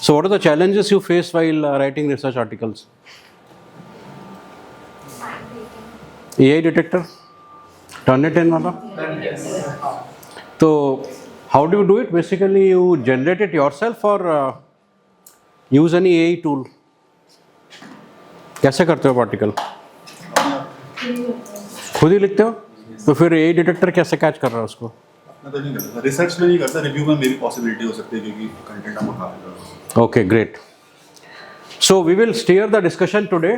So what are the challenges you face while writing research articles? AI detector? Turn it in, Mala? So how do you do it? Basically you generate it yourself or use any AI tool? कैसे करते हो article? खुद ही लिखते हो? तो फिर AI detector कैसे catch कर रहा है उसको? मैं तो नहीं करता, रिसर्च में नहीं करता, रिव्यू में मेरी पॉसिबिलिटी हो सकती है क्योंकि कंटेंट हम उठा लेते हैं। Okay, great. So we will steer the discussion today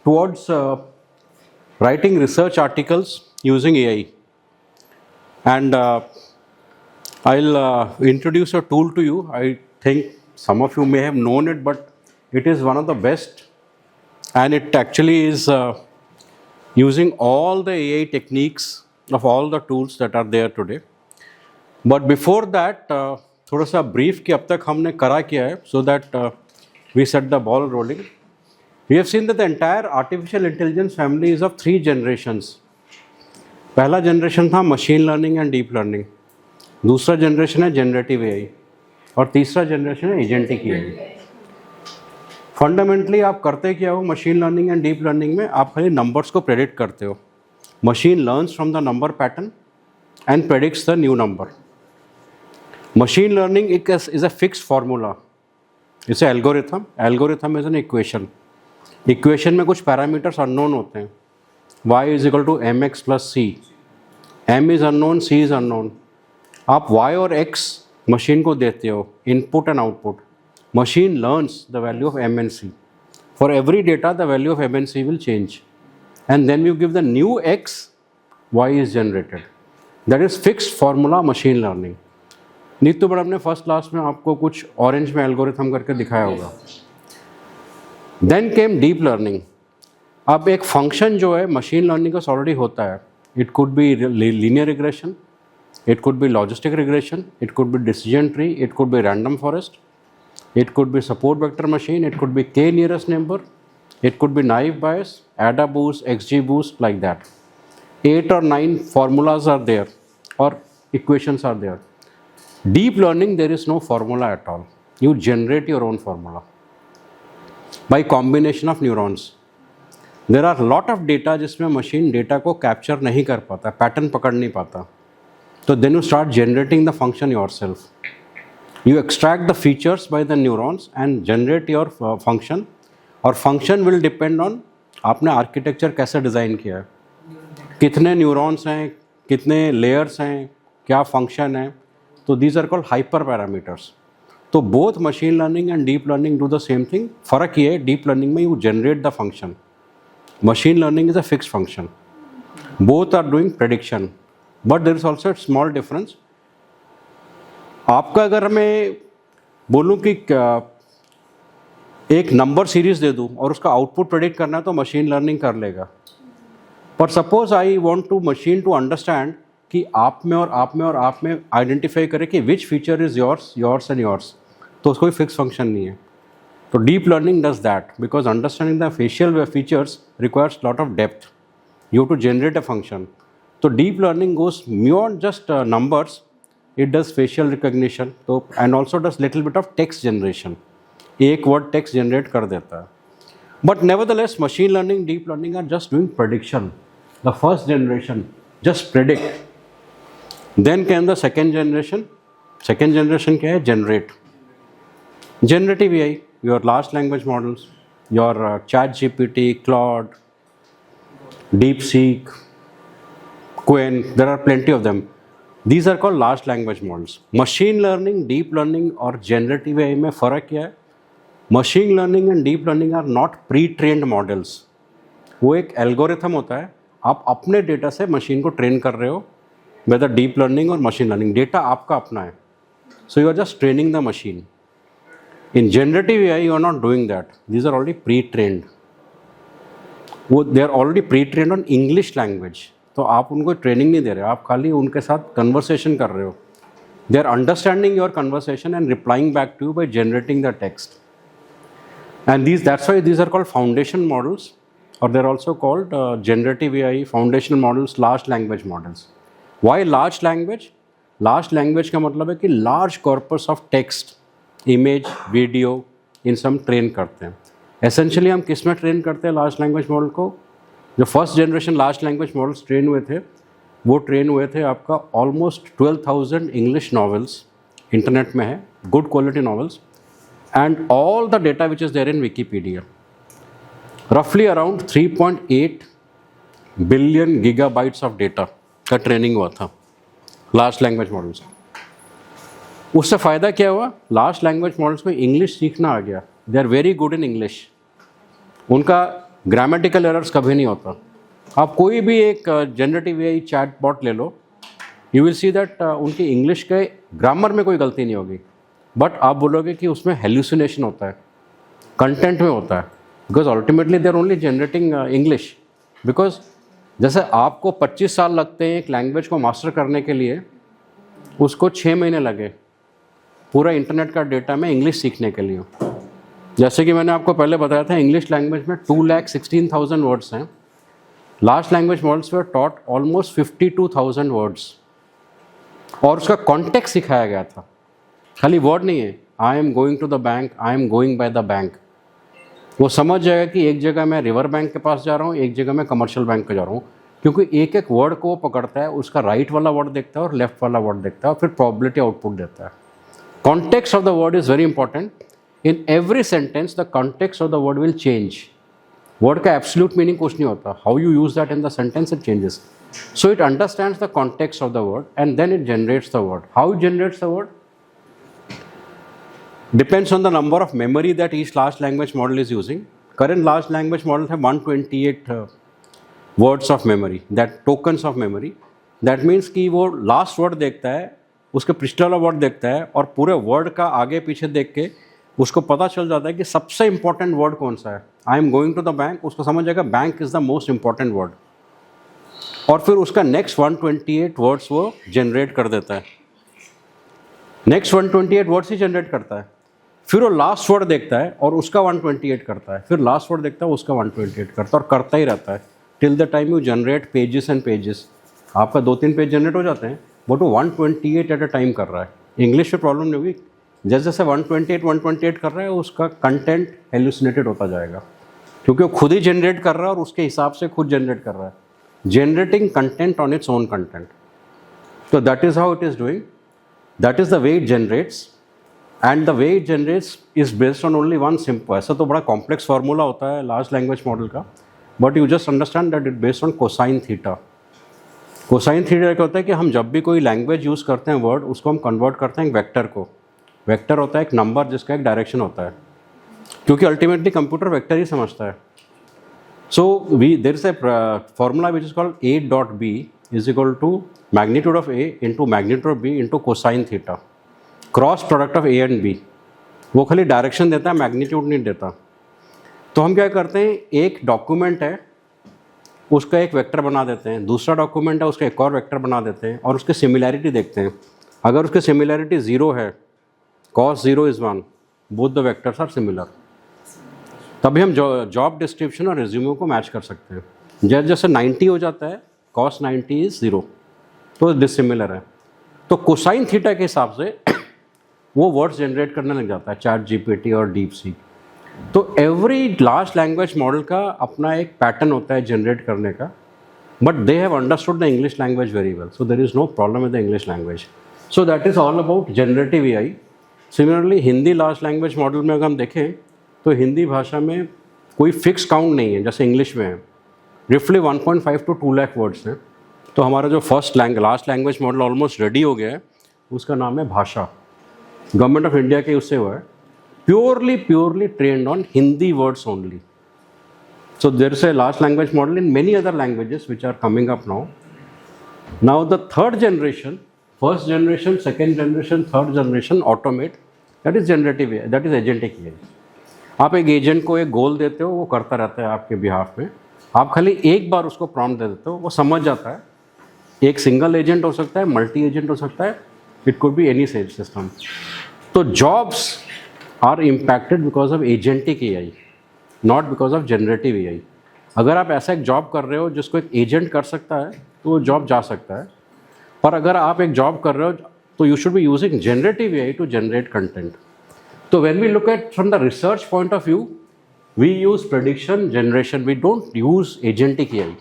towards writing research articles using AI, and I'll introduce a tool to you. I think some of you may have known it, but it is one of the best, and it actually is using all the AI techniques of all the tools that are there today. But before that, थोड़ा सा brief कि अब तक हमने करा क्या है, so that we set the ball rolling. We have seen that the entire artificial intelligence family is of 3 generations. पहला जनरेशन था machine learning and deep learning, दूसरा जनरेशन है जनरेटिव एआई, और तीसरा जनरेशन है एजेंटिक एआई. फंडामेंटली आप करते क्या हो machine learning and deep learning में? आप खाली नंबर्स को प्रेडिक्ट करते हो. Machine learns from the number pattern and predicts the new number. Machine learning is a fixed formula. It's algorithm. Algorithm is an equation. Equation में कुछ parameters unknown होते हैं. y is equal to m x plus c. m is unknown, c is unknown. आप y और x machine को देते हो, input and output. Machine learns the value of m and c. For every data the value of m and c will change, and then you give the new x, y is generated. That is fixed formula machine learning. Neetu madam ने first class में आपको कुछ orange में algorithm करके दिखाया होगा. Then came deep learning. अब एक फंक्शन जो है मशीन लर्निंग का ऑलरेडी होता है. It could be linear regression, it could B logistic regression, it could B decision tree, it could B random forest, it could B support vector machine, it could B k nearest neighbour, it could B naive bias, ADA boost, XG boost, like that. 8 or 9 formulas are there or equations are there. Deep learning, there is no formula at all. You generate your own formula by combination of neurons. There are lot of data जिसमें machine data को capture नहीं कर पाता, pattern पकड़ नहीं पाता. तो then you start generating the function yourself. You extract the features by the neurons and generate your function. और function will depend on आपने architecture कैसे डिज़ाइन किया है, कितने neurons हैं, कितने layers हैं, क्या function है. तो these are called hyper parameters. तो both machine learning and deep learning do the same thing. फ़र्क ये है, deep learning में you generate the function. Machine learning is a fixed function. Both are doing prediction, but there is also a small difference. आपका अगर मैं बोलूँ कि एक नंबर सीरीज़ दे दूँ और उसका आउटपुट प्रेडिक्ट करना है तो मशीन लर्निंग कर लेगा. पर suppose I want to machine to understand कि आप में और आप में और आप में आइडेंटिफाई करे कि which feature is yours, yours and yours, तो उसको कोई फिक्स फंक्शन नहीं है. तो deep learning does that because understanding the facial features requires lot of depth. You to generate a function. तो deep learning goes beyond just numbers. It does facial recognition तो and also does little bit of text generation. एक word text generate कर देता है. But nevertheless machine learning, deep learning are just doing prediction. The first generation just predict. Then can the second generation. Second generation क्या है? Generate. Generative AI, your large language models, your ChatGPT, Claude, DeepSeek, Qwen, there are plenty of them. These are called large language models. Machine learning, deep learning और generative AI में फ़र्क क्या है? Machine learning and deep learning are not pre-trained models. वो एक algorithm होता है, आप अपने डेटा से मशीन को ट्रेन कर रहे हो. whether deep learning or machine learning, data आपका अपना है. So you are just training the machine. In generative AI, you are not doing that. These are already pre-trained. They are already pre-trained on English language. तो आप उनको training नहीं दे रहे हो, आप खाली उनके साथ कन्वर्सेशन कर रहे हो. They are understanding your conversation and replying back to you by generating the text. And that's why these are called foundation models, or they're also called generative AI, foundational models, large language models. Why large language? Large language का मतलब है कि large corpus of text image, video, इन सब train करते हैं। Essentially हम किस में ट्रेन करते हैं लार्ज लैंग्वेज मॉडल को? जो first generation large language models train हुए थे वो ट्रेन हुए थे आपका ऑलमोस्ट 12,000 इंग्लिश नॉवेल्स इंटरनेट में है, good quality novels, and all the data which is there in Wikipedia. रफली around 3.8 billion gigabytes of data का ट्रेनिंग हुआ था लार्ज लैंग्वेज मॉडल्स। उससे फ़ायदा क्या हुआ? लार्ज लैंग्वेज मॉडल्स को इंग्लिश सीखना आ गया। They are very good in English. उनका ग्रामेटिकल एरर्स कभी नहीं होता। आप कोई भी एक जनरेटिव एआई चैट बॉट ले लो, यू विल सी दैट उनकी इंग्लिश के ग्रामर में कोई गलती नहीं होगी, बट आप बोलोगे कि उसमें हेल्यूसिनेशन होता है, कंटेंट में होता है, because ultimately they are only generating English. Because जैसे आपको 25 साल लगते हैं एक लैंग्वेज को मास्टर करने के लिए, उसको 6 महीने लगे पूरा इंटरनेट का डेटा में इंग्लिश सीखने के लिए। जैसे कि मैंने आपको पहले बताया था, इंग्लिश लैंग्वेज में 2,16,000 वर्ड्स हैं। Large language models were taught almost 52,000 words, और उसका कॉन्टेक्स्ट सिखाया गया था। खाली वर्ड नहीं है, I am going to the bank, I am going by the bank. वो समझ जाएगा कि एक जगह मैं रिवर बैंक के पास जा रहा हूँ, एक जगह मैं कमर्शियल बैंक पे जा रहा हूँ, क्योंकि एक एक वर्ड को वो पकड़ता है, उसका राइट वाला वर्ड देखता है और लेफ्ट वाला वर्ड देखता है, और फिर प्रोबेबिलिटी आउटपुट देता है। Context of the word is very important. In every sentence the context of the word will change. Word का एब्सोल्यूट मीनिंग कुछ नहीं होता, how you use that in the sentence it changes. So it understands the context of the word and then it generates the word. How it generates the word depends on the number of memory that each large language model is using. Current large language models have 128 words of memory, that tokens of memory. That means कि वो last word देखता है, उसके पिछले वाला word देखता है, और पूरे वर्ड का आगे पीछे देख के उसको पता चल जाता है कि सबसे इंपॉर्टेंट वर्ड कौन सा है। I am going to the bank, उसको समझ जाएगा bank is the most important word, और फिर उसका नेक्स्ट 128 वर्ड्स वो जनरेट कर देता है। नेक्स्ट 128 वर्ड्स ही जनरेट करता है, फिर वो लास्ट वर्ड देखता है और उसका 128 करता है, फिर लास्ट वर्ड देखता है उसका 128 करता है, और करता ही रहता है till the time you generate pages and pages. आपका 2-3 पेज जनरेट हो जाते हैं, बट वो 128 एट अ टाइम कर रहा है। इंग्लिश में प्रॉब्लम नहीं होगी, जैसे जैसे 128 कर रहा है उसका कंटेंट हेलुसिनेटेड होता जाएगा, क्योंकि वो खुद ही जनरेट कर रहा है और उसके हिसाब से खुद जनरेट कर रहा है, generating content on its own content. तो that is how it is doing, that is the way it generates, and the way it generates is based on only one simple. ऐसा तो बड़ा कॉम्प्लेक्स फार्मूला होता है large language model का, but you just understand that it based on cosine theta. Cosine theta क्या होता है कि हम जब भी कोई लैंग्वेज यूज़ करते हैं वर्ड, उसको हम कन्वर्ट करते हैं एक वेक्टर को। वेक्टर होता है एक नंबर जिसका एक डायरेक्शन होता है, क्योंकि अल्टीमेटली कंप्यूटर वेक्टर ही समझता है। So there is a formula which is called A dot B is equal to magnitude of A into magnitude of B into cosine theta, cross product of A and B। वो खाली direction देता है, magnitude नहीं देता। तो हम क्या करते हैं, एक डॉक्यूमेंट है उसका एक वेक्टर बना देते हैं, दूसरा डॉक्यूमेंट है उसका एक और वेक्टर बना देते हैं, और उसकी सिमिलैरिटी देखते हैं। अगर उसकी सिमिलैरिटी 0 है, cos 0 is 1, both the vectors are similar, तभी हम जॉब डिस्क्रिप्शन और रिज्यूमे को मैच कर सकते हैं। जैसे जैसे 90 हो जाता है, cos 90 is 0, तो डिसिमिलर है। तो कोसाइन थीटा के हिसाब से वो वर्ड्स जनरेट करने लग जाता है, चैट जीपीटी और डीप सीक। तो एवरी लार्ज लैंग्वेज मॉडल का अपना एक पैटर्न होता है जनरेट करने का, but they have understood the English language very well, so there is no problem with the English language. So that is all about generative AI. Similarly Hindi large language model में अगर हम देखें तो हिंदी भाषा में कोई फिक्स काउंट नहीं है, जैसे इंग्लिश में है। रिफली 1.5 to 2 लाख वर्ड्स हैं। तो हमारा जो first large language model almost ready हो गया है, उसका नाम है भाषा। गवर्नमेंट ऑफ इंडिया के उससे हुआ है, purely trained on Hindi words only. So there is a large language model in many other languages which are coming up now. Now the third generation, first generation, second generation, third generation automate, that is generative AI, that is agentic AI. आप एक agent को एक गोल देते हो, वो करता रहता है आपके बिहाफ में। आप खाली एक बार उसको प्रॉम्प्ट दे देते हो, वो समझ जाता है। एक सिंगल एजेंट हो सकता है, मल्टी एजेंट हो सकता है, it could be any sale system. तो jobs are impacted because of agentic AI, not because of generative AI. अगर आप ऐसा एक जॉब कर रहे हो जिसको एक एजेंट कर सकता है, तो वो जॉब जा सकता है। पर अगर आप एक जॉब कर रहे हो तो you should be using generative AI to generate content. So when we look at from the research point of view, we use prediction generation. We don't use agentic AI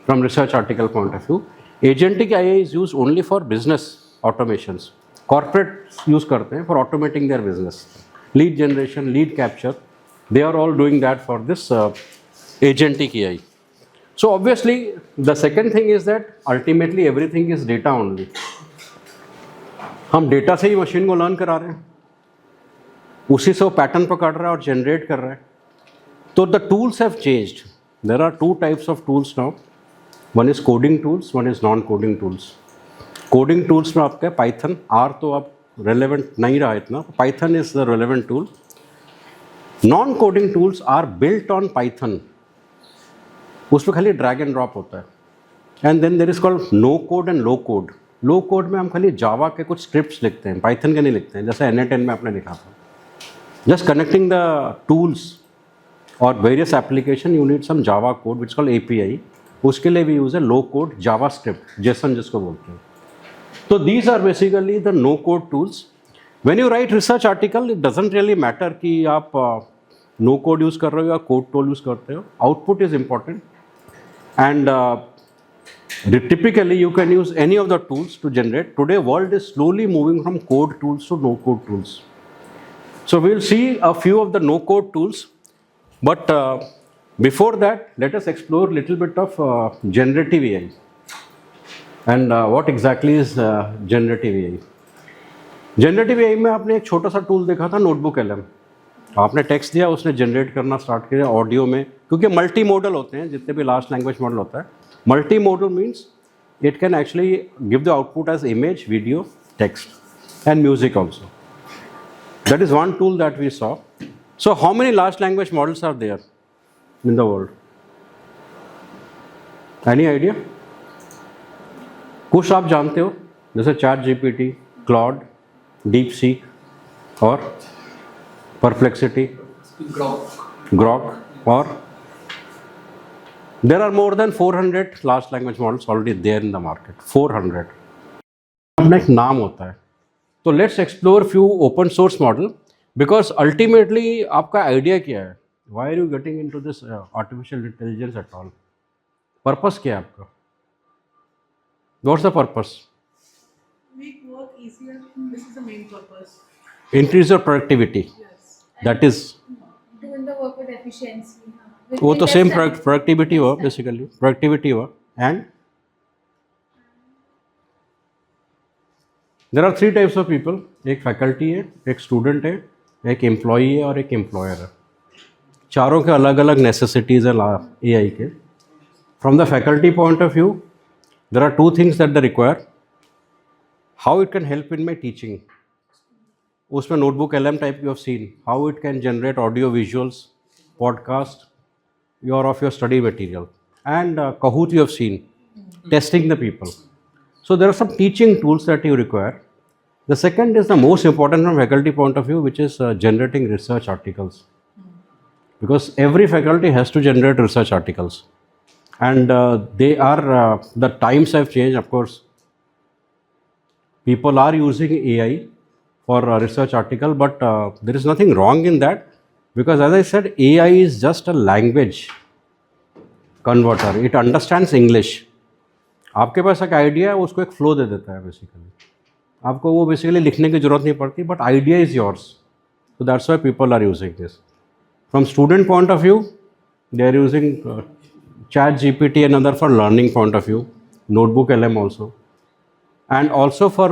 from research article point of view. Agentic AI is used only for business automations. Corporates use करते हैं for automating their business. Lead generation, lead capture, they are all doing that for this agentic AI. So obviously, the second thing is that ultimately everything is data only. हम data से ही machine को learn करा रहे हैं, उसी से वो pattern पकड़ रहा है और जनरेट कर रहा है. तो the tools have changed. There are two types of tools now. One is coding tools, one is non coding tools. Coding tools में आपका पाइथन, आर तो अब रेलेवेंट नहीं रहा इतना, Python is the relevant tool. Non coding tools are built on Python. उसमें खाली drag and drop होता है. And then there is called no code and low code. Low code में हम खाली जावा के कुछ स्क्रिप्ट्स लिखते हैं, पाइथन के नहीं लिखते हैं, जैसे NA10 में आपने लिखा था. जस्ट कनेक्टिंग द टूल्स और various application you need some Java code which called API. उसके लिए भी यूज़ है low code JavaScript, JSON जिसको बोलते हैं. तो these are basically the no code tools. When you write research article, it doesn't really matter कि आप नो कोड यूज़ कर रहे हो या कोड टूल यूज़ करते हो. Output is important. And typically you can use any of the tools to generate. Today world is slowly moving from code tools to no code tools. So we'll see a few of the no code tools, but before that let us explore a little bit of generative AI. And what exactly is generative AI? Generative AI में आपने एक छोटा सा tool देखा था, notebook LM. आपने text दिया, उसने जनरेट करना स्टार्ट किया ऑडियो में, क्योंकि मल्टी मॉडल होते हैं जितने भी लार्ज लैंग्वेज मॉडल होता है. Multi model means it can actually give the output as image, video, text and music also. That is one tool that we saw. So how many large language models are there in the world? Any idea? कुछ आप जानते हो, जैसे ChatGPT, Claude, DeepSeek और Perplexity, Grok, or there are more than 400 large language models already there in the market. 400. अपना एक नाम होता है. तो let's explore few open source model, because ultimately आपका आइडिया क्या है? Why are you getting into this artificial intelligence at all? Purpose क्या है आपका? What's the purpose? Make work easier. This is the main purpose. Increase your productivity. Yes. That is, doing the work with efficiency. वो तो same productivity हुआ basically, productivity हुआ. And there are 3 types of people. एक faculty है, एक student है, एक employee है और एक एम्प्लॉयर है. चारों के अलग अलग नेसेसिटीज़ है AI के. From the faculty point of view, there are 2 things that the require. How it can help in my teaching. उसमें notebook LM type you have seen how it can generate audio visuals, podcast your of your study material, and Kahoot you have seen testing the people. So there are some teaching tools that you require. The second is the most important from faculty point of view, which is generating research articles, because every faculty has to generate research articles, and they are the times have changed. Of course, people are using AI for research article, but there is nothing wrong in that. Because as I said, AI is just a language converter. It understands English. आपके पास एक idea है, उसको एक flow दे देता है basically. आपको वो basically लिखने की जरूरत नहीं पड़ती, but idea is yours. So that's why people are using this. From student point of view, they are using ChatGPT and other for learning point of view, Notebook LM also, and also for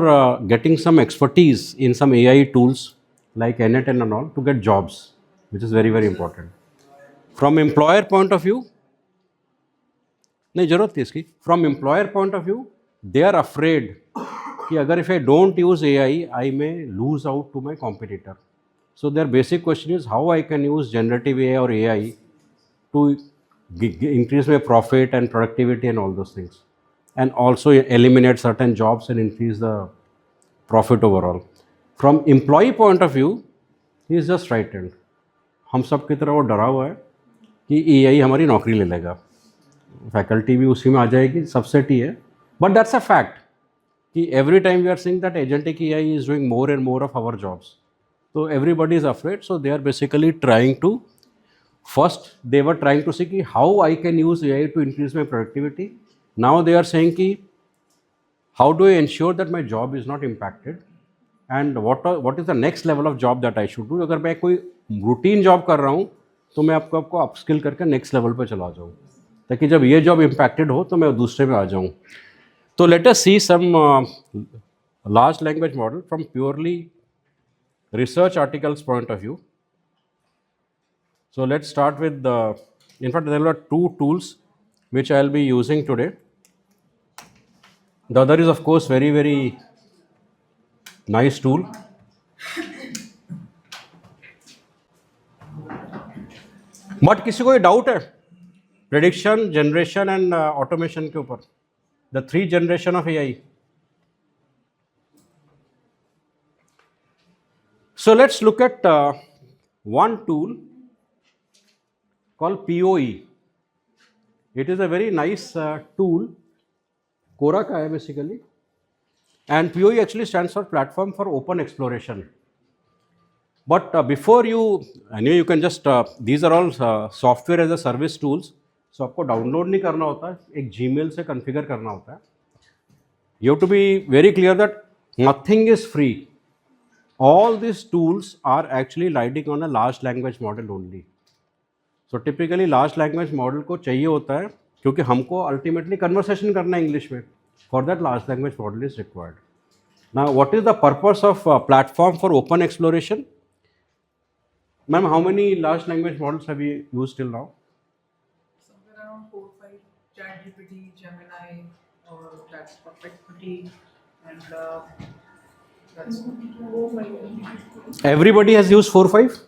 getting some expertise in some AI tools like NA10 and all to get jobs, which is very, very important. From employer point of view, नहीं जरूरत थी इसकी. From employer point of view, they are afraid कि अगर if I don't use AI, I may lose out to my competitor. So their basic question is how I can use generative AI or AI to increase my profit and productivity and all those things, and also eliminate certain jobs and increase the profit overall. From employee point of view, he is just frightened. हम सब की तरह वो डरा हुआ है कि AI हमारी नौकरी ले लेगा. फैकल्टी भी उसी में आ जाएगी, सबसेट ही है. बट दैट्स अ फैक्ट कि every time we are seeing that agentic AI is doing more and more of our jobs. So everybody is afraid. So they are basically trying to, first they were trying to see कि how I can use AI to increase my productivity. Now they are saying कि how do I ensure that my job is not impacted, and what is the next level of job that I should do. अगर मैं कोई routine job कर रहा हूँ तो मैं आपको अपस्किल करके नेक्स्ट लेवल पे चला जाऊँ, ताकि जब ये जॉब इम्पैक्टेड हो तो मैं दूसरे में आ जाऊँ. तो let us C some large language model from purely research articles point of view. So let's start with in fact there are two tools which I'll be using today. The other is of course very nice tool. But किसी को ये doubt है prediction, generation and automation के ऊपर, the 3 generation of AI. So let's look at one tool called POE. It is a very nice tool. Quora का है basically, and POE actually stands for Platform for Open Exploration. But before you, anyway, you can just these are all software as a service tools. So आपको download नहीं करना होता है, एक Gmail से configure करना होता है. You have to be very clear that nothing is free. All these tools are actually riding on a large language model only. So typically large language model को चाहिए होता है क्योंकि हमको ultimately conversation करना है English में. For that large language model is required. Now what is the purpose of platform for open exploration? Ma'am, how many large language models have you used till now? Somewhere around 4 5. ChatGPT, Gemini, or that's Perplexity, and that's Everybody has used 4 5?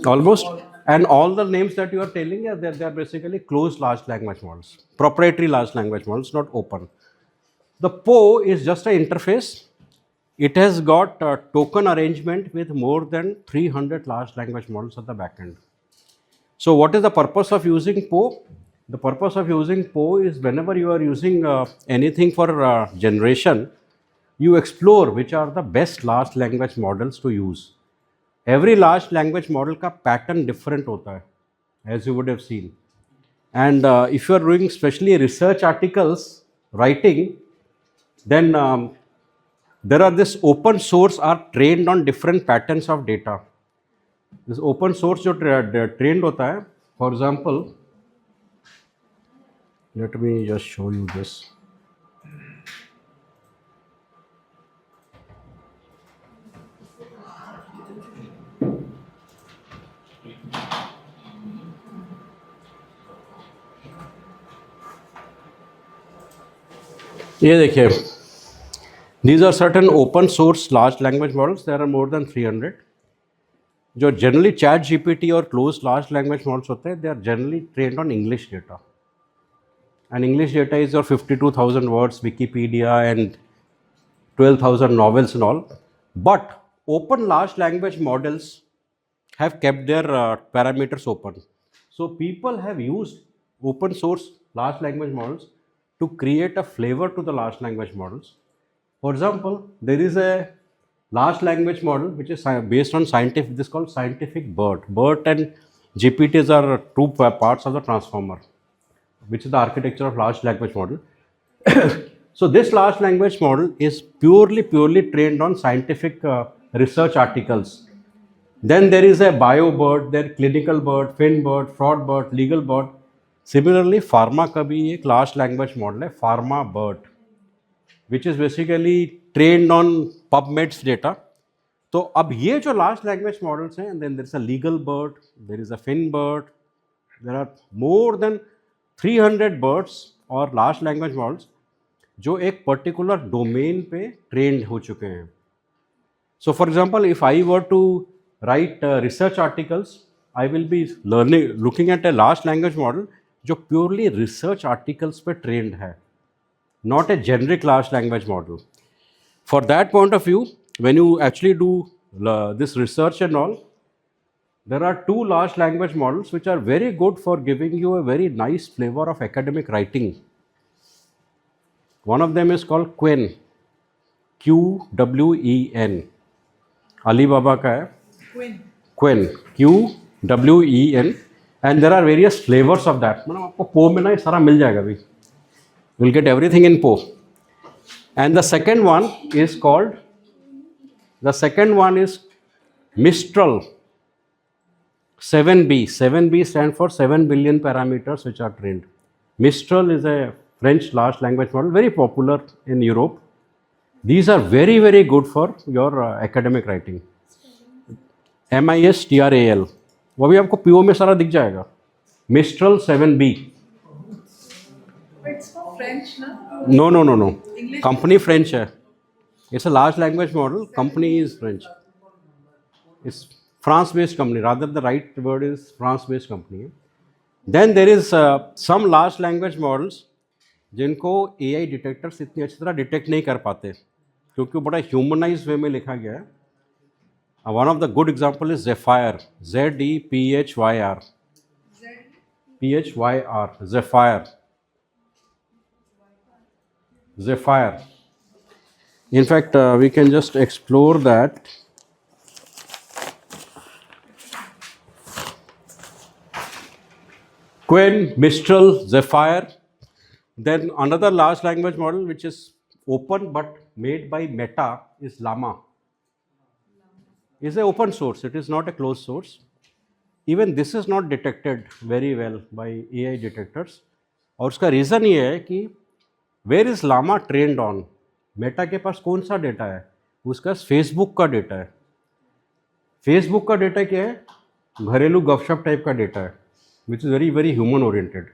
Almost. And all the names that you are telling, they are basically closed large language models, proprietary large language models, not open. The PO is just an interface. It has got a token arrangement with more than 300 large language models at the back end. So what is the purpose of using PO? The purpose of using PO is whenever you are using anything for generation, you explore which are the best large language models to use. Every large language model का pattern different होता है, as you would have seen. And if you are doing especially research articles writing, then there are this open source are trained on different patterns of data. This open source जो trained होता है, for example, let me just show you this. ये देखिए, these are certain open source large language models. There are more than 300. जो generally ChatGPT और closed large language models होते हैं, they are generally trained on English data. And English data is your 52,000 words Wikipedia and 12,000 novels and all. But open large language models have kept their parameters open. So people have used open source large language models to create a flavor to the large language models. For example, there is a large language model which is based on scientific, this is called scientific BERT. BERT and GPTs are two parts of the transformer, which is the architecture of large language model. So this large language model is purely trained on scientific research articles. Then there is a bio BERT, then clinical BERT, fin BERT, fraud BERT, legal BERT. Similarly, pharma का भी एक large language model है, pharma BERT, which is basically trained on PubMed's data. तो अब ये जो large language models हैं, and then there is a legal BERT, there is a fin BERT, there are more than 300 BERTs और large language models जो एक particular domain पे trained हो चुके हैं. So for example, if I were to write research articles, I will be looking at a large language model जो purely research articles पे trained है, not a generic large language model. For that point of view, when you actually do this research and all, there are two large language models which are very good for giving you a very nice flavor of academic writing. One of them is called Qwen, Qwen. Alibaba का है, Quinn. Qwen, QWEN, and there are various flavours of that. मतलब आपको पो में ना ये सारा मिल जाएगा अभी. विल गेट एवरीथिंग इन पो. And the second one is mistral 7B. 7B stand for 7 billion parameters which are trained. Mistral is a French large language model, very popular in Europe. These are very, very good for your academic writing. MISTRAL, वो भी आपको PO में सारा दिख जाएगा. Mistral 7B. It's for French, na? No. English? Company French है. It's a large language model. Company is French. It's France-based company. Rather, the right word is France-based company. Then there is some large language models जिनको AI detectors इतनी अच्छी तरह detect नहीं कर पाते क्योंकि वो बड़ा ह्यूमनाइज वे में लिखा गया है. One of the good example is Zephyr. ZEPHYR. PHYR. Zephyr. In fact, we can just explore that. Qwen, Mistral, Zephyr. Then another large language model which is open but made by Meta is Llama. It's an open source. It is not a closed source. Even this is not detected very well by AI detectors. और उसका reason ये है कि where is Llama trained on. Meta के पास कौन सा data है? उसका पास फेसबुक का डेटा है. फेसबुक का डेटा क्या है? घरेलू गपशप टाइप का डेटा है which is very very human oriented.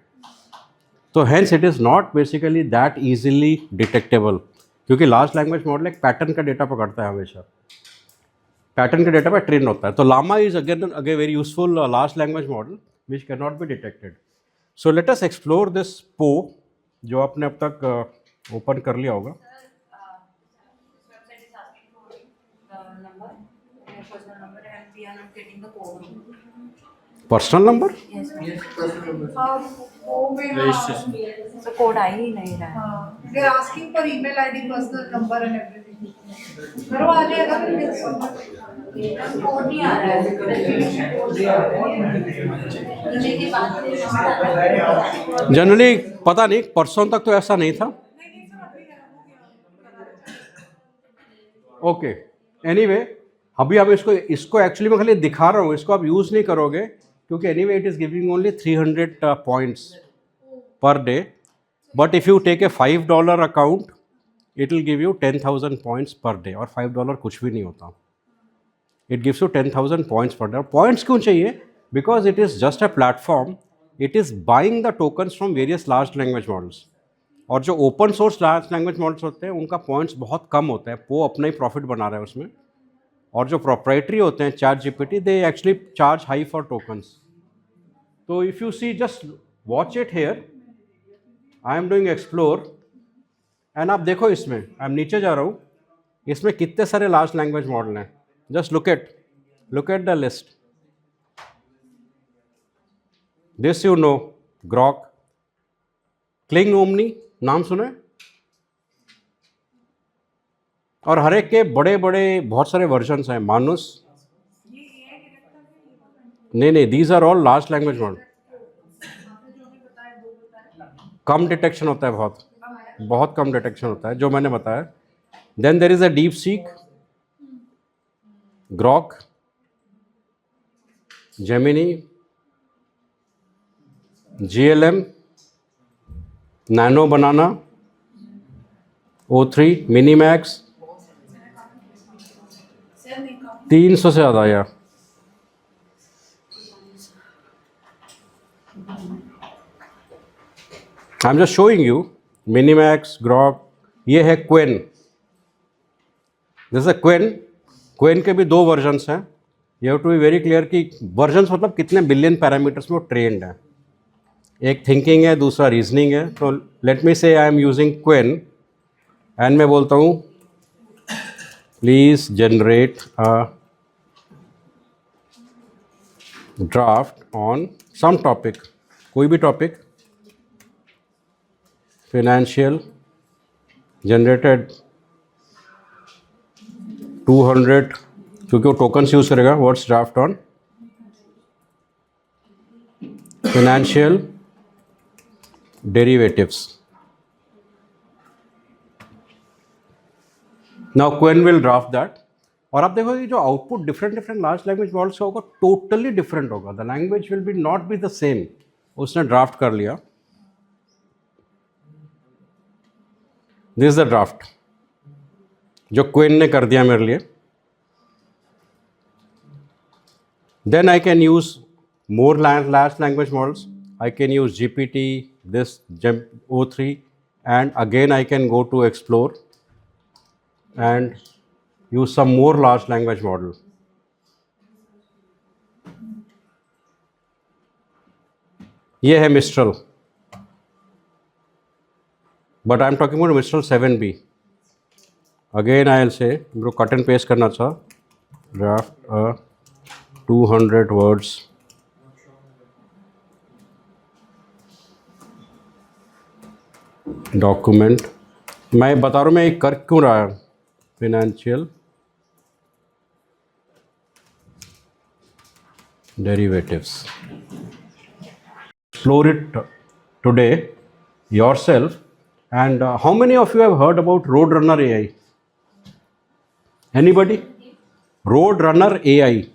तो hence it is not basically that easily detectable क्योंकि लार्ज लैंग्वेज मॉडल एक पैटर्न का डेटा पकड़ता है, हमेशा पैटर्न के डेटा पर ट्रेन होता है. तो Llama is again very useful large language model which can not be detected. So let us explore this Poe जो आपने अब तक ओपन कर लिया होगा. पर्सनल नंबर तो कोड आ ही नहीं रहा है. They're asking for email ID, personal number and everything. पर वो आ जाएगा फिर कोड नहीं आ रहा है. जनरली पता नहीं, परसों तक तो ऐसा नहीं था. ओके, एनीवे अभी आप इसको एक्चुअली मैं खाली दिखा रहा हूँ, इसको आप यूज़ नहीं करोगे क्योंकि anyway it is giving only 300 points per day. But if you take a $5 account it will give you 10,000 points per day. और $5 कुछ भी नहीं होता. It gives you 10,000 points per day. और पॉइंट्स क्यों चाहिए? Because it is just a platform. It is buying the tokens from various large language models. और जो open source large language models होते हैं उनका पॉइंट्स बहुत कम होता है. वो अपना ही प्रॉफिट बना रहा है उसमें. और जो प्रोप्राइटरी होते हैं ChatGPT, they actually charge high for tokens. तो if you see, just watch it here. I am doing explore and आप देखो इसमें, आई एम नीचे जा रहा हूँ, इसमें कितने सारे लार्ज लैंग्वेज मॉडल हैं. Just look at the list. This you know, Grok, cling omni नाम सुने. और हर एक के बड़े बड़े बहुत सारे वर्जन्स हैं. मानुस, नहीं, these are all large language model. कम डिटेक्शन होता है, बहुत कम डिटेक्शन होता है जो मैंने बताया. Then there is a DeepSeek, Grok, Gemini, GLM, nano banana, O3, MiniMax. 300 से ज़्यादा यार. I am just showing you. MiniMax, Grok, ये है क्वेन. जैसे क्वेन के भी 2 वर्जन्स हैं. You have to be very clear कि वर्जन्स मतलब कितने बिलियन पैरामीटर्स में वो ट्रेंड है. एक थिंकिंग है, दूसरा रीजनिंग है. तो let me say I am using Qwen and मैं बोलता हूँ please generate a draft on some topic, कोई भी टॉपिक, फाइनेंशियल, जनरेटेड 200 क्योंकि वो टोकन्स यूज करेगा. What's draft on financial derivatives. Now Qwen will draft that. और आप देखो ये जो output different different large language models का होगा टोटली डिफरेंट होगा. The language will be not be the same. उसने ड्राफ्ट कर लिया. दिस इज द ड्राफ्ट जो क्वेन ने कर दिया मेरे लिए. Then I can use more large language models. I can use GPT, this O3, and again I can go to explore and use some more large language model. ये है Mistral, but I'm talking about Mistral 7B. Again I'll say bro cut and paste करना था. Draft a 200 words document. मैं बता रहा हूँ मैं ये कर क्यों रहा है. Financial derivatives. Explore it today yourself. And how many of you have heard about Roadrunner AI? Anybody? Roadrunner AI.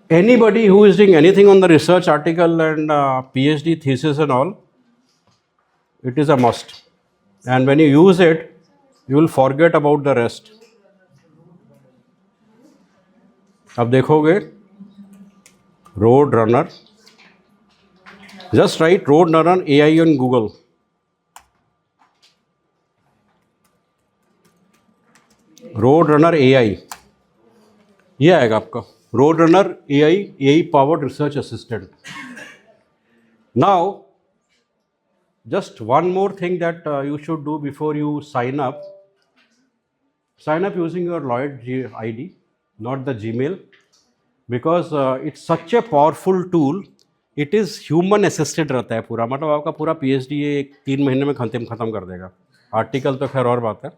Anybody who is doing anything on the research article and PhD thesis and all, it is a must. And when you use it, you will forget about the rest. अब देखोगे Roadrunner. Just write Roadrunner AI on Google. Roadrunner AI. ये आएगा आपका Roadrunner AI powered research assistant. Now, just one more thing that you should do before you sign up. Sign up using your Lloyd ID, not the Gmail, because it's such a powerful tool. It is human assisted रहता है पूरा. मतलब आपका पूरा PhD ये 3 महीने में ख़त्म कर देगा. आर्टिकल तो खैर और बात है.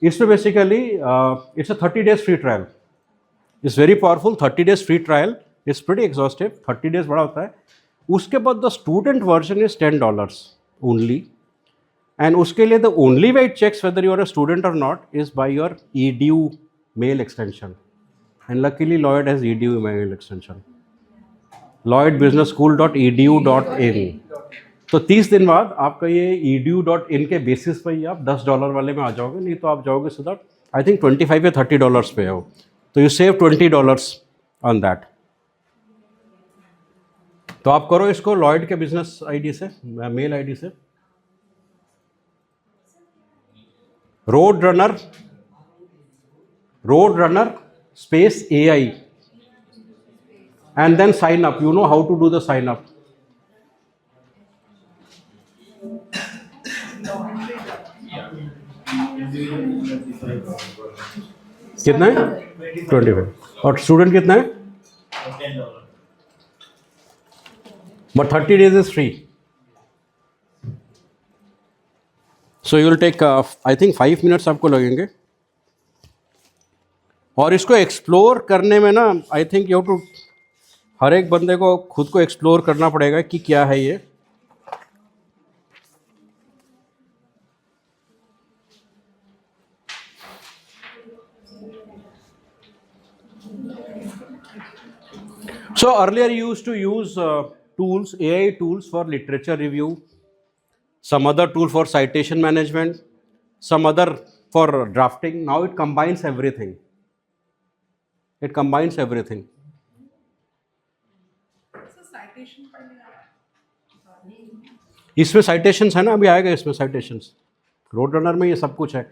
इसमें basically it's a 30 days free trial. It's very powerful. 30 days free trial. It's pretty exhaustive. 30 days बड़ा होता है. उसके बाद the student version is $10 only. And उसके लिए the only way it checks whether you are a student और not is by your EDU mail extension. And luckily Lloyd has EDU mail extension. lloydbusinessschool.edu.in. तो 30 दिन बाद आपका ये edu.in के basis पर ही आप $10 वाले में आ जाओगे. नहीं तो आप जाओगे सीधा आई थिंक $25 या $30 पे हो. तो यू सेव $20 ऑन दैट. तो आप करो इसको लॉयड के बिजनेस आईडी से, मेल आईडी से. रोडरनर space AI and then sign up. You know how to do the sign up. कितना है? 25. और स्टूडेंट कितना है? But 30 days is free. So you will take I think 5 minutes आपको लगेंगे. और इसको एक्सप्लोर करने में ना आई थिंक यू टू हर एक बंदे को खुद को एक्सप्लोर करना पड़ेगा कि क्या है ये. So earlier you used to use tools, AI tools for literature review, some other tool for citation management, some other for drafting. Now it combines everything. It combines everything. इसमें साइटेशंस है ना, अभी आएगा इसमें साइटेशंस. रोडरनर में ये सब कुछ है.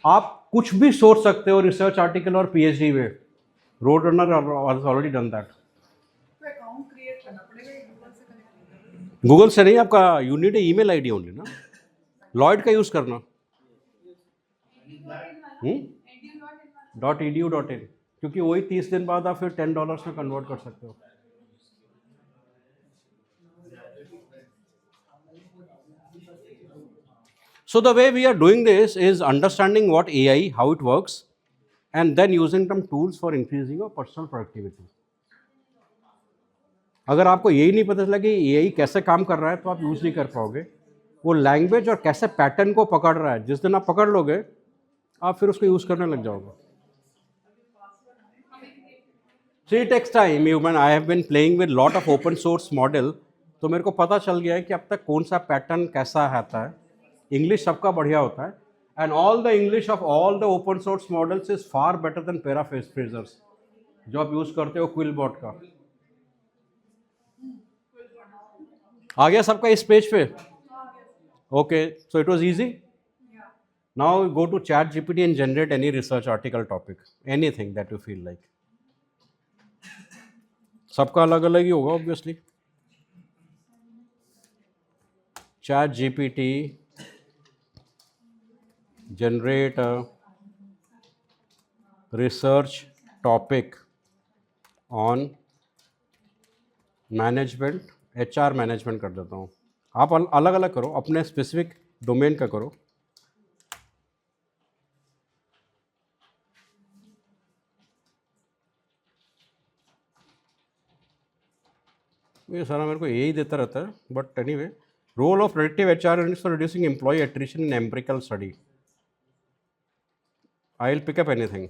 आप कुछ भी सोच सकते हो रिसर्च आर्टिकल और PhD में. रोडरनर ऑलरेडी डन दैट. गूगल से नहीं, आपका you need email ID only ना. लॉयड का यूज करना. .edu.in, क्योंकि वही 30 दिन बाद आप फिर $10 में कन्वर्ट कर सकते हो. So the way we are doing this is understanding what AI, how it works, and then using some tools for increasing your personal productivity. अगर आपको यही नहीं पता चला कि AI कैसे काम कर रहा है तो आप यूज़ नहीं कर पाओगे. वो लैंग्वेज और कैसे पैटर्न को पकड़ रहा है, जिस दिन आप पकड़ लोगे आप फिर उसको यूज़ करने लग जाओगे. So it takes time. When I have been playing with lot of open source model, तो मेरे को पता चल गया है कि अब तक कौन सा पैटर्न कैसा आता है. इंग्लिश सबका बढ़िया होता है, and all the English of all the open source models is far better than paraphrasers जो आप यूज करते हो क्विलबॉट का. आ गया सबका इस पेज पे? Okay, so it was easy. Now go to chat GPT and generate any research article topic, anything that you feel like. सबका अलग अलग ही होगा obviously. Chat GPT generate a research topic on management, HR management कर देता हूँ. आप अलग अलग करो, अपने स्पेसिफिक डोमेन का करो. ये सारा मेरे को यही देता रहता है, but anyway. Role of predictive HR units for reducing employ attrition in empirical study. I will pick up anything.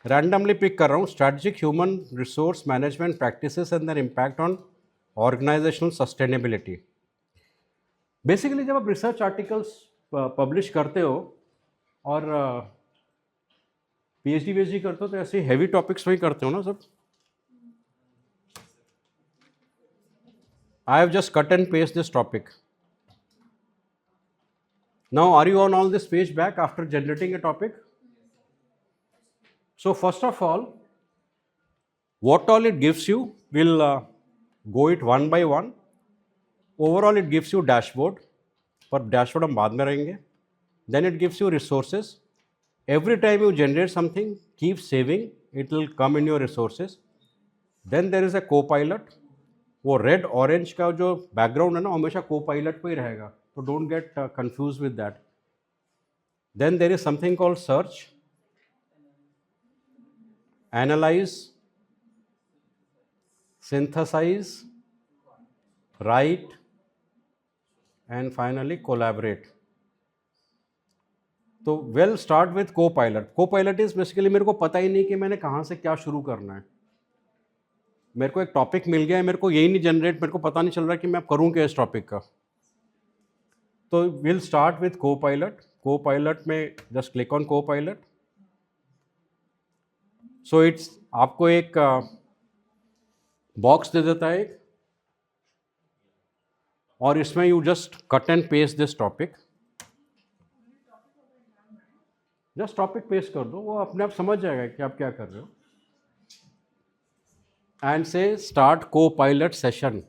Randomly pick कर रहा हूँ. Strategic human resource management practices and their impact on organizational sustainability. Basically जब आप research articles publish करते हो और PhD करते हो तो ऐसे हैवी टॉपिक्स वही करते हो ना सब. I have just cut and paste this topic. Now, are you on all this page back after generating a topic? So, first of all, what all it gives you, we'll go it one by one. Overall, it gives you dashboard. पर dashboard हम बाद में रहेंगे. Then it gives you resources. Every time you generate something, keep saving. It will come in your resources. Then there is a co-pilot. वो red orange का जो background है ना हमेशा को पायलट पे ही रहेगा, तो don't get confuse with that. Then there is something called search, analyse, synthesise, write and finally collaborate. तो we'll start with copilot. Copilot is basically मेरे को पता ही नहीं कि मैंने कहाँ से क्या शुरू करना है. मेरे को एक टॉपिक मिल गया है, मेरे को यही नहीं जनरेट, मेरे को पता नहीं चल रहा कि मैं करूँ क्या इस टॉपिक का. तो will start with copilot. Copilot में जस्ट क्लिक ऑन को पायलट. सो इट्स आपको एक बॉक्स दे देता है एक, और इसमें you just cut and paste this topic. Just topic paste कर दो, वो अपने आप समझ जाएगा कि आप क्या कर रहे हो. And say start co-pilot session.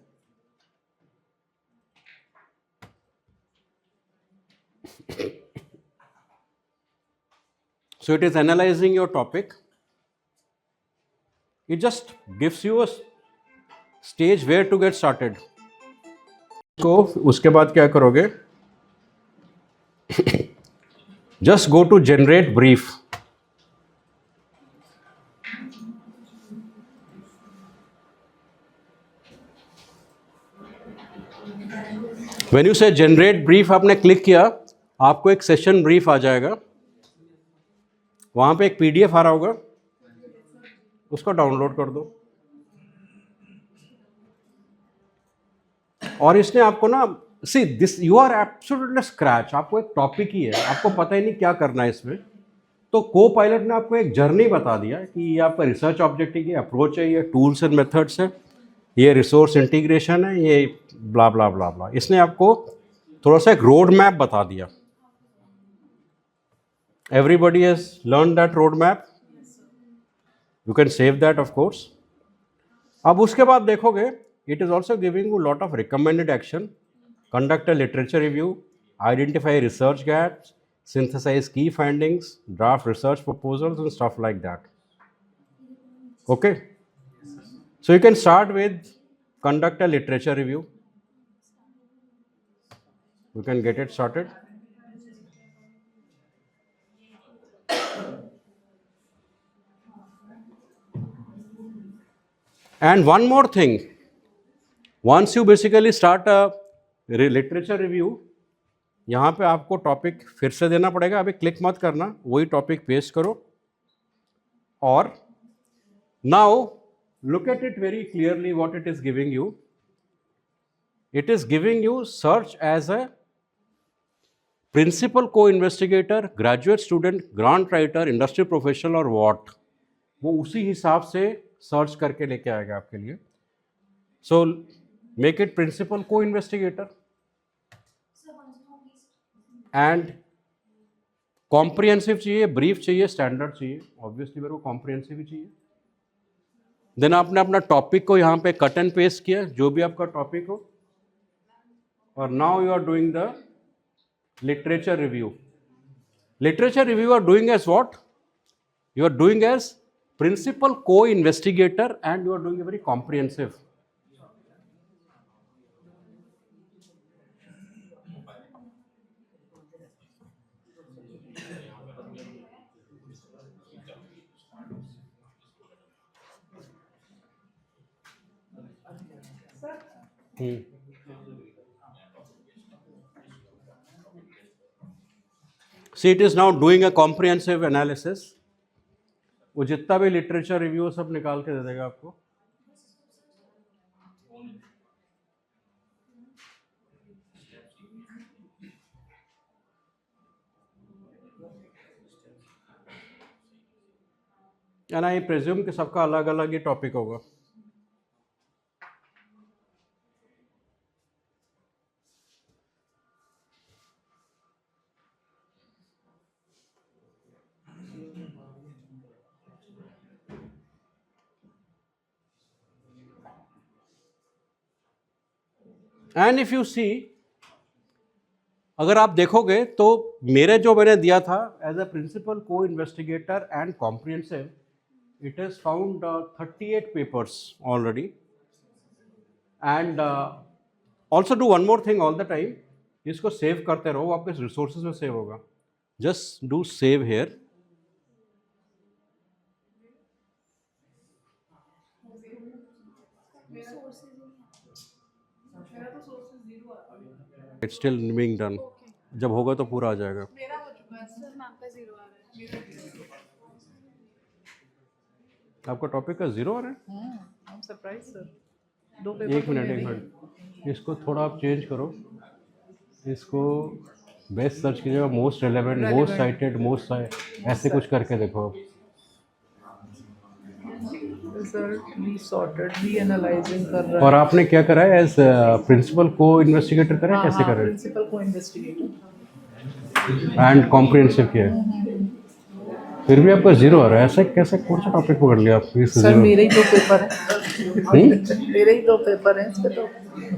So it is analyzing your topic. It just gives you a stage where to get started. तो उसके बाद क्या करोगे? Just go to generate brief. When you say generate brief आपने click किया, आपको एक session brief आ जाएगा. वहाँ पे एक PDF आ रहा होगा, उसको डाउनलोड कर दो. और इसने आपको ना see this you are absolutely scratch. आपको एक टॉपिक ही है, आपको पता ही नहीं क्या करना है इसमें. तो को पायलट ने आपको एक जर्नी बता दिया कि ये आपका रिसर्च ऑब्जेक्टिव, ये अप्रोच है, ये टूल्स एंड मेथड्स है, ये रिसोर्स इंटीग्रेशन है, ये ब्ला ब्ला ब्ला ब्ला. इसने आपको थोड़ा सा एक रोड मैप बता दिया. Everybody has learn that road map. You can save that of course. अब उसके बाद देखोगे it is also giving you lot of recommended action. Conduct a literature review, identify research gaps, synthesize key findings, draft research proposals and stuff like that. Okay. So you can start with conduct a literature review. You can get it started. And one more thing, once you basically start a literature review, यहाँ पे आपको topic फिर से देना पड़ेगा. अभी click मत करना, वही टॉपिक पेस्ट करो. और now look at it very clearly what it is giving you. It is giving you search as a principal co-investigator, graduate student, grant writer, industry professional और what. वो उसी हिसाब से सर्च करके लेके आएगा आपके लिए. So make it principal co-investigator and comprehensive चाहिए, ब्रीफ चाहिए, स्टैंडर्ड चाहिए. ऑब्वियसली मेरे को कॉम्प्रिहेंसिव ही चाहिए. देन आपने अपना टॉपिक को यहाँ पे कट एंड पेस्ट किया, जो भी आपका टॉपिक हो, और now you are doing the literature review. Literature review are doing as what? You are doing as principal co investigator and you are doing a very comprehensive. See, it is now doing a comprehensive analysis. वो जितना भी literature review सब निकाल के दे देगा आपको. And I प्रेज्यूम कि सबका अलग अलग ही टॉपिक होगा. एंड इफ यू सी, अगर आप देखोगे तो मेरे जो मैंने दिया था as a principal co investigator and comprehensive, it is found 38 papers already. And also do one more thing all the time, इसको सेव करते रहो, आपके रिसोर्सेज में सेव होगा. Just do save here. It's still being done. जब होगा तो पूरा आ जाएगा. मेरा हो चुका है सर मैम का 0 आ रहा है. आपका टॉपिक का 0 आ रहा है. I am surprise sir. 2 एक मिनट, इसको थोड़ा आप चेंज करो. इसको बेस्ट सर्च कीजिएगा, most relevant, most cited, most ऐसे कुछ करके देखो आप. रिजल्ट री सॉर्टेड री एनालाइजिंग कर रहा है. और आपने क्या करा है एज प्रिंसिपल को इन्वेस्टिगेटर करा है, कैसे करा है? Principal co investigator and comprehensive किया है, फिर भी आपका 0 आ रहा है. ऐसा कैसे, कौन सा टॉपिक पकड़ लिया आप? सर मेरे ही 2 पेपर हैं. मेरे ही 2 पेपर हैं इसके. तो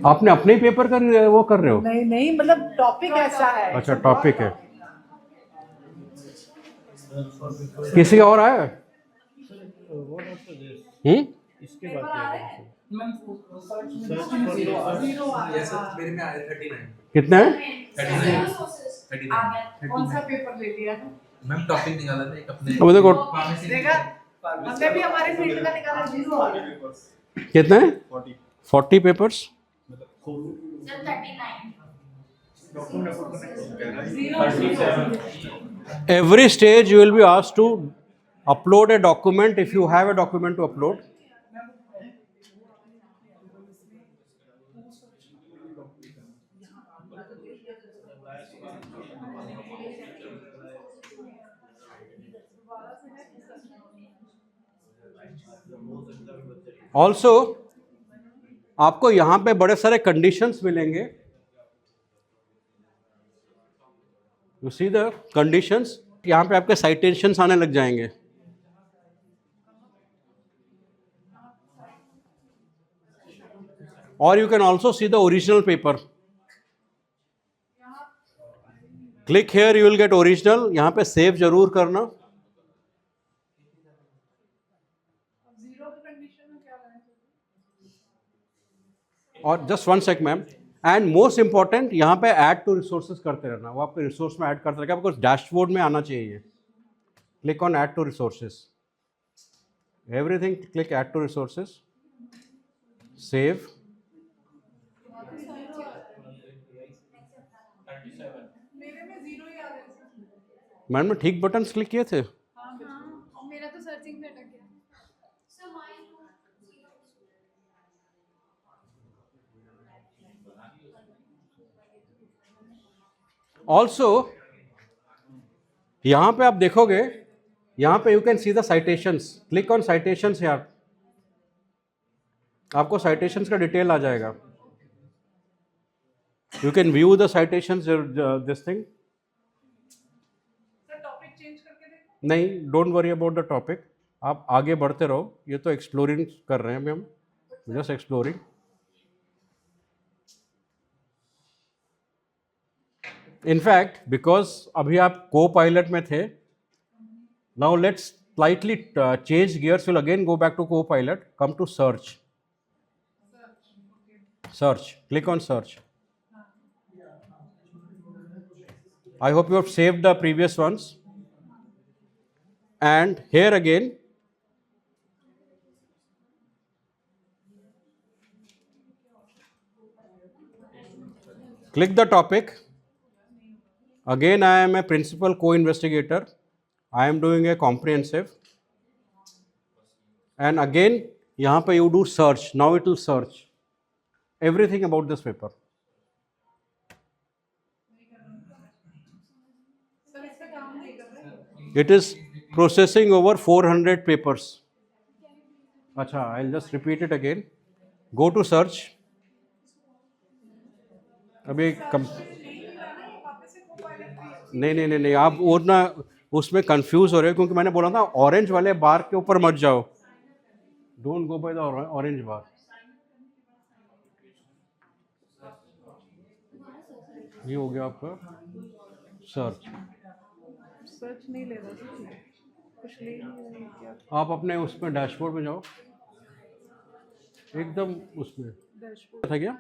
आपने अपने ही पेपर का वो कर रहे हो? नहीं नहीं, मतलब टॉपिक ऐसा है. अच्छा, टॉपिक है. किसी का और आया? इसके बाद मेरे में आया 39. कितना है? 39. कौन सा पेपर ले लिया है? मैम टॉपिक निकाला था एक अपने. अब देखो देखा, हमने भी हमारे फील्ड का निकाला 0 आ रहा है. कितना है? 40 papers. Every stage you will be asked to upload a document if you have a document to upload. Also, आपको यहाँ पे बड़े सारे कंडीशंस मिलेंगे. You see the conditions. यहाँ पे आपके साइटेशंस आने लग जाएंगे. और you can also see the original paper. Click here, you will get original. यहाँ पे सेव जरूर करना. 0 की कंडीशन में क्या है? और just one sec ma'am, and most important यहाँ पे ऐड टू रिसोर्सेज करते रहना, वो आपके रिसोर्स में ऐड करते रहेगा, बिकॉज डैशबोर्ड में आना चाहिए। Click on add to resources, everything, click add to resources, save. मेरे में 0 ही आ रहा है सर। मैडम ने ठीक बटन्स क्लिक किए थे। हाँ मेरा तो सर्चिंग में अटक गया। ऑल्सो यहाँ पे आप देखोगे, यहाँ पे you can see the citations, click on citations यार, आपको साइटेशंस का डिटेल आ जाएगा। You can view the citations, this thing. Sir topic change करके देखो। नहीं, don't worry about the topic, आप आगे बढ़ते रहो, ये तो एक्सप्लोरिंग कर रहे हैं अभी हम, जस्ट एक्सप्लोरिंग। इनफैक्ट बिकॉज अभी आप को पायलट में थे, now let's slightly change gears, will again go back to Copilot, come to search. Search, click on search. I hope you have saved the previous ones. And here again, click the topic. Again, I am a principal co-investigator. I am doing a comprehensive. And again, यहाँ पे you do search. Now it will search everything about this paper. Sir इससे काम नहीं कर रहे। It is processing over 400 papers. अच्छा, I'll just repeat it again. Go to search. अभी नहीं, आप वो ना उसमें कंफ्यूज हो रहे हो, क्योंकि मैंने बोला था ऑरेंज वाले बार के ऊपर मत जाओ, don't go by the orange bar. ये हो गया आपका सर्च। सर्च नहीं ले रहा सर, कुछ ले नहीं रही क्या? आप अपने उसमें डैशबोर्ड में जाओ, एकदम उसमें डैशबोर्ड था क्या?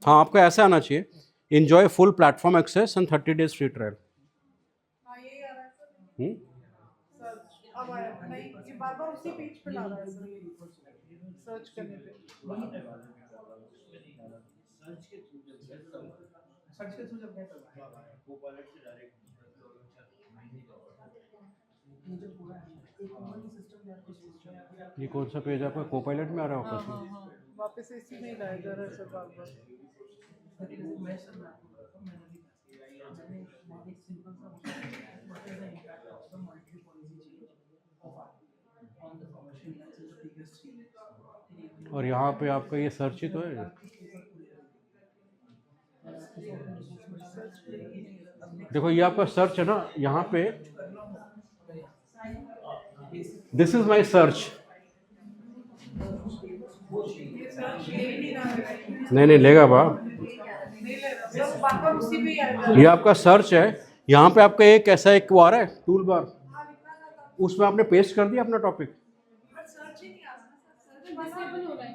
हाँ, आपको ऐसा आना चाहिए, enjoy full platform access and 30 days free trial. हाँ यही आ रहा है सर। सर्च अब आया नहीं, ये बार-बार उसी पेज पे ला रहा है सर, सर्च करने पे। ये कौन सा पेज आपका कोपायलट में आ रहा है वापस में? हाँ वापस इसी में ही लाया जा रहा है सर बार-बार। और यहाँ पे आपका ये सर्च ही तो है। देखो ये आपका सर्च है ना, यहाँ पे दिस इज माई सर्च। नहीं लेगा बा, नहीं ले रहा सर, बार-बार उसी पे ही आएगा। ये आपका सर्च है, यहाँ पे आपका एक ऐसा एक वो आ रहा है टूल बार, उसमें आपने पेस्ट कर दिया अपना टॉपिक। सर्च ही नहीं आ रहा सर, डिसेबल हो रहा है।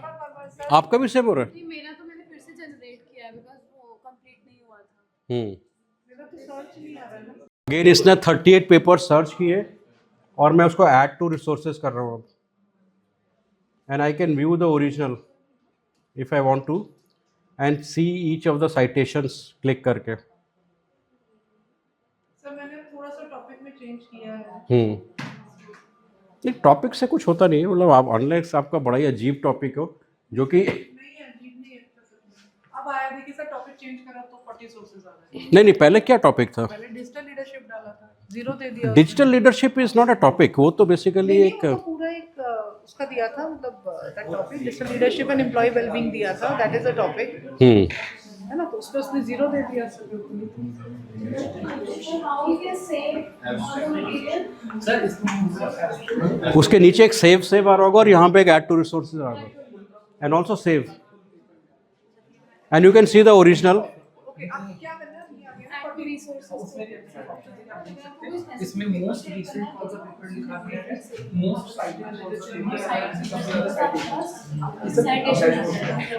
बार-बार सर्च। आपका भी सेव हो रहा है? नहीं मेरा तो मैंने फिर से जनरेट किया है बिकॉज़ वो कंप्लीट नहीं हुआ था। मेरा तो सर्च नहीं आ रहा है ना। अगेन इसने 38 पेपर सर्च किए और मैं उसको ऐड टू रिसोर्सेज कर रहा हूँ अब, and I can view the original if I want to and see each of the citations click करके। सर मैंने थोड़ा सा टॉपिक में चेंज किया है। नहीं, टॉपिक से कुछ होता नहीं है, मतलब आप अनलेस आपका बड़ा ही अजीब टॉपिक हो जो कि नहीं अजीब नहीं है सर। अब आया देखिए सर, टॉपिक चेंज करा तो 40 सोर्सेज आ रहे हैं। नहीं पहले क्या टॉपिक था? पहले डिजिटल लीडरशिप डाला था, 0 दे दिया। Digital leadership is not a topic, वो तो बेसिकली नहीं, एक वो तो पूरा एक उसका दिया था, मतलब that topic digital leadership and employ wellbeing दिया था, दैट इज अ टॉपिक है ना, तो उसमें उसने 0 दे दिया सर। उसके नीचे एक सेव आ रहा होगा और यहाँ पे एक ऐड टू रिसोर्सेज आ रहा होगा and also save and you can see the original. Okay अब क्या करना है? ये आ गया काफी रिसोर्सेज इसमें मोस्ट रिसेंट कौन सा पेपर लिखा गया है मोस्ट साइटेशन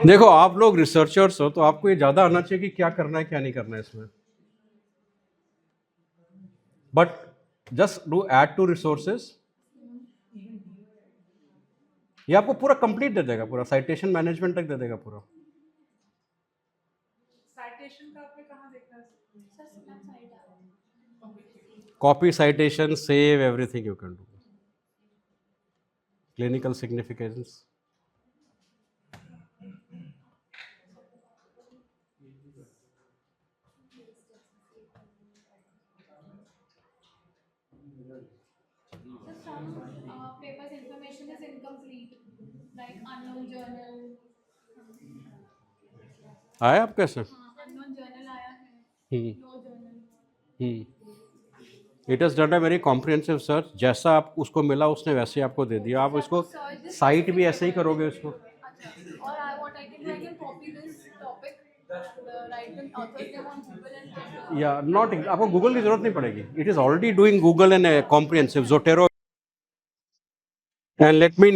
देखो आप लोग रिसर्चर्स हो तो आपको ये ज़्यादा आना चाहिए कि क्या करना है क्या नहीं करना है इसमें, but just do add to resources. ये आपको पूरा कंप्लीट दे देगा, पूरा साइटेशन मैनेजमेंट तक दे देगा पूरा। साइटेशन का आपने कहाँ देखा है? Copy citation save everything you can do, clinical significance. some papers information is incomplete like unknown journal आया आप कैसे? unknown journal आया है हम्म no journal it is done a very comprehensive search, जैसा आप उसको मिला उसने वैसे ही आपको दे दिया। आप इसको साइट भी ऐसे ही करोगे इसको। अच्छा और what I can do I can copy this topic write the author's name on Google and या नॉट, आपको गूगल की जरूरत नहीं पड़ेगी, it is already doing Google and comprehensive Zotero. And let me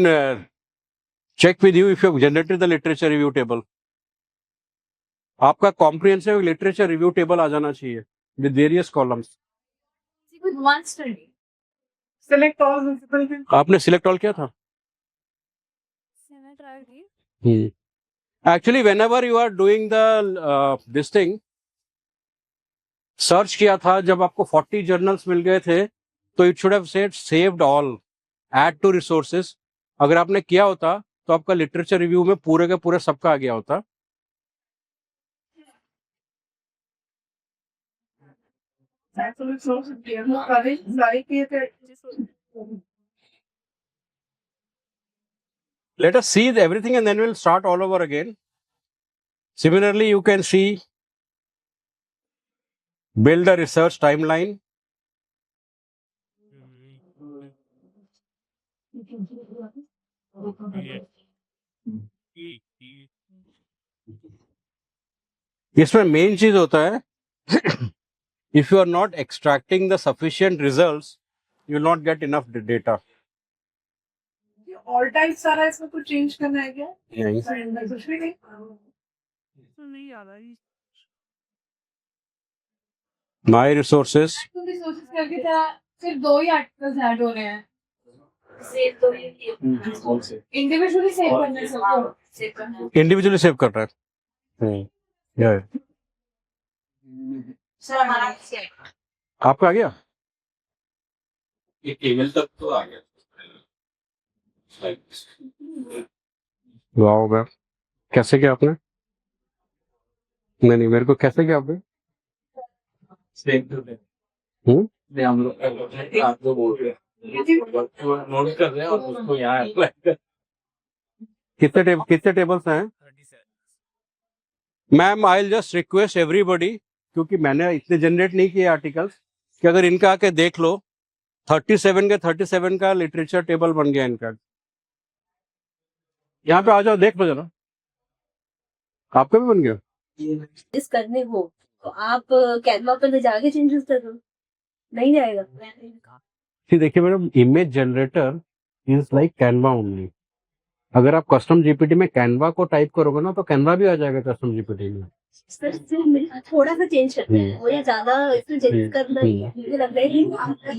check with you if you generated the literature review table. आपका comprehensive literature review table आ जाना चाहिए with various columns. with one study. Select all visible fields. आपने select all किया था? Can I try again? Actually whenever you are doing the this thing, search किया था जब आपको 40 जर्नल्स मिल गए थे तो it should have said saved all, add to resources. अगर आपने किया होता तो आपका लिटरेचर रिव्यू में पूरे के पूरे सबका आ गया होता। Actually, so सारे किए थे। Let us see everything and then we'll start all over again. Similarly, you can see build a research timeline. इसमें मेन चीज होता है if you are not extracting the sufficient results, you will not get enough data. All type सारा इसमें कुछ change करना है क्या? नहीं, कुछ भी नहीं। नहीं आ रहा है। my resources, तो रिसोर्सेज करके सिर्फ 2 ही आर्टिकल्स ऐड हो रहे हैं Save तो इंडिविजुअली सेव करने से save करना। individually save कर रहा है। Yeah. सर हमारा save। आपका आ गया? ये टेबल तक तो आ गया वाओ मैम, कैसे किया आपने? नहीं मेरे को कैसे किया आपने? सेव टू डे हम्म हम लोग आप जो बोल रहे हैं नोट कर रहे हैं और उसको यहाँ अप्लाई कर। कितने टेबल्स हैं ma'am? I will just request everybody, क्योंकि मैंने इतने जनरेट नहीं किए आर्टिकल्स, कि अगर इनका आके देख लो 37 के 37 का लिटरेचर टेबल बन गया इनका। यहाँ पे आ जाओ, देख लो जरा, आपका भी बन गया। इस करने हो तो आप कैनवा पर ले जाके चेंजेस कर दो, नहीं जाएगा। फिर देखिए madam, image generator is like Canva only. अगर आप कस्टम जीपीटी में कैनवा को टाइप करोगे ना तो कैनवा भी आ जाएगा कस्टम जीपीटी में। सर सिर्फ थोड़ा सा चेंज करना है, मुझे ज्यादा इसमें चेंज करना नहीं है। मुझे लग रहा है कि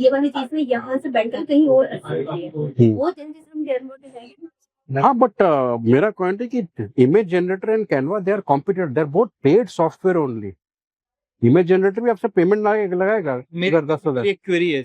ये वाली चीज में यहाँ से बेटर कहीं और अच्छी होती है, वो चेंजेस हम कैनवा पे जाएंगे। हाँ बट मेरा पॉइंट है कि image generator and Canva they are competed, they are both paid software only. Image generator भी आपसे पेमेंट लगाएगा अगर 10,000। एक क्वेरी है